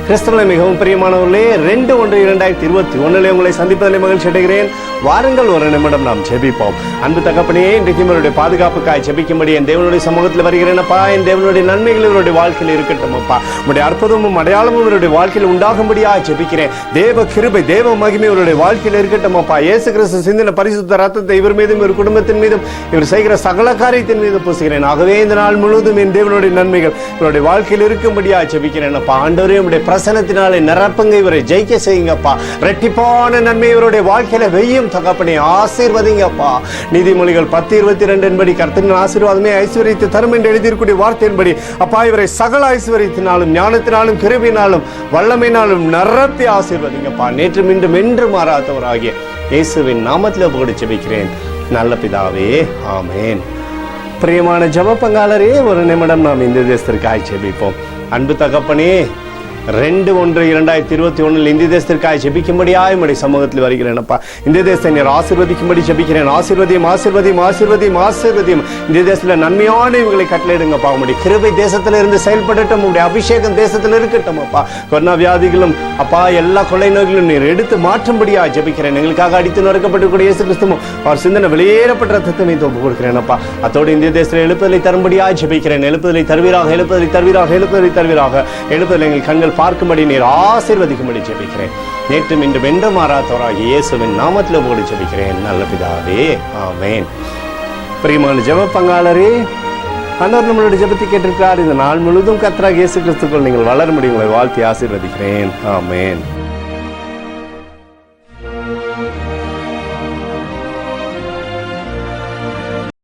கிறிஸ்துவிலே மிகவும் பிரியமானவர்களே, 2/1/2021 உங்களை சந்திப்பதில் மகிழ்ச்சி அடைகிறேன். வாருங்கள், ஒரு நிமிடம் நாம் ஜெபிப்போம். அன்பு தகப்பனே, இன்றைக்கு இவருடைய பாதுகாப்புக்காய் ஜெபிக்கும்படி என் தேவனுடைய சமூகத்தில் வருகிறேனப்பா. என் தேவனுடைய நன்மைகள் இவருடைய வாழ்க்கையில் இருக்கட்டும் அப்பா. உங்களுடைய அற்புதமும் அடையாளமும் இவருடைய வாழ்க்கையில் உண்டாகும்படியாக ஜெபிக்கிறேன். தேவ கிருபை, தேவ மகிமை இவருடைய வாழ்க்கையில் இருக்கட்டும் அப்பா. இயேசு கிறிஸ்து சிந்தின பரிசுத்த ரத்தத்தை இவர் மீதும் இவர் குடும்பத்தின் மீதும் இவர் செய்கிற சகல காரியத்தின் மீது பூசுகிறேன். ஆகவே இந்த நாள் முழுவதும் என் தேவனுடைய நன்மைகள் இவருடைய வாழ்க்கையில் இருக்கும்படியாக ஜெபிக்கிறேன் அப்பா. ஆண்டவரே, உடைய பிரசனத்தினாலே நிரப்புங்க, இவரை ஜெயிக்க செய்யுங்கப்பா. ரெட்டிப்பான நன்மை இவருடைய வாழ்க்கையில வெய்யும் தகப்பனே, ஆசீர்வதிங்கப்பா. நீதிமொழிகள் 10:22 என்படி கர்த்தரின் ஆசீர்வாதமே ஐஸ்வரியத்தை தரும் என்று எழுதியிருக்கூடிய வார்த்தையின்படி அப்பா, இவரை சகல ஐஸ்வரியத்தினாலும் ஞானத்தினாலும் கிருபையினாலும் வல்லமையினாலும் நிரப்பி ஆசீர்வதிங்கப்பா. நேற்று மீண்டும் என்று மாறாதவராகிய இயேசுவின் நாமத்தில் புகழ் ஜெபிக்கிறேன் நல்ல பிதாவே, ஆமேன். பிரியமான ஜெப பங்காளரே, ஒரு நிமிடம் நாம் இந்த தேசத்திற்காய் ஜெபிப்போம். அன்பு தகப்பனே, 2/1/2021 இந்திய தேசத்திற்காக ஜெபிக்கும்படியாய் உம்முடைய சமூகத்தில் வருகிறேனப்பா. இந்திய தேசத்தை நீர் ஆசீர்வதிக்கும்படி ஜெபிக்கிறேன். ஆசீர்வதியும் ஆசீர்வதியும் ஆசீர்வதியும் ஆசீர்வதியும். இந்திய தேசத்தில் நன்மையான இவங்களை கட்டளையிடுங்கப்பா. உங்களுடைய கிருபை தேசத்தில் இருந்து செயல்படட்டும். உங்களுடைய அபிஷேகம் தேசத்தில் இருக்கட்டும் அப்பா. கொரோனா வியாதிகளும் அப்பா, எல்லா கொள்ளை நோய்களும் நீர் எடுத்து மாற்றும்படியாக ஜெபிக்கிறேன். எங்களுக்காக அடித்து நொறுக்கப்பட்டிருக்கூடிய இயேசு கிறிஸ்துவும் அவர் சிந்தனை வெளியேறப்பட்ட ரத்தத்தை நீ ஒப்புக் கொடுக்கிறேன் அப்பா. அத்தோடு இந்திய தேசத்தில் எழுப்புதலை தரும்படியாக ஜெபிக்கிறேன். எழுப்புதலை தருவீராக, எழுப்புதலை தருவீராக, எழுப்புதலை தருவீராக. எழுப்புதலை எங்கள் கண்கள் பார்க்கும்படி நீர் ஆசீர்வதிக்கும்படி ஜெபிக்கிறேன். நேற்றும் இன்றும் என்று மாறாதவராகிய இயேசுவின் நாமத்தில் உங்களோடு ஜெபிக்கிறேன் நல்ல பிதாவே, ஆமேன். பிரியமான ஜெப பங்காளரே, ஆண்டவர் நம்மளுடைய ஜெபத்தை கேட்டிருக்கிறார். இந்த நாள் முழுவதும் கர்த்தராகிய இயேசு கிறிஸ்துக்குள் நீங்கள் வளர முடியும். உங்களை வாழ்த்தி ஆசீர்வதிக்கிறேன், ஆமேன்.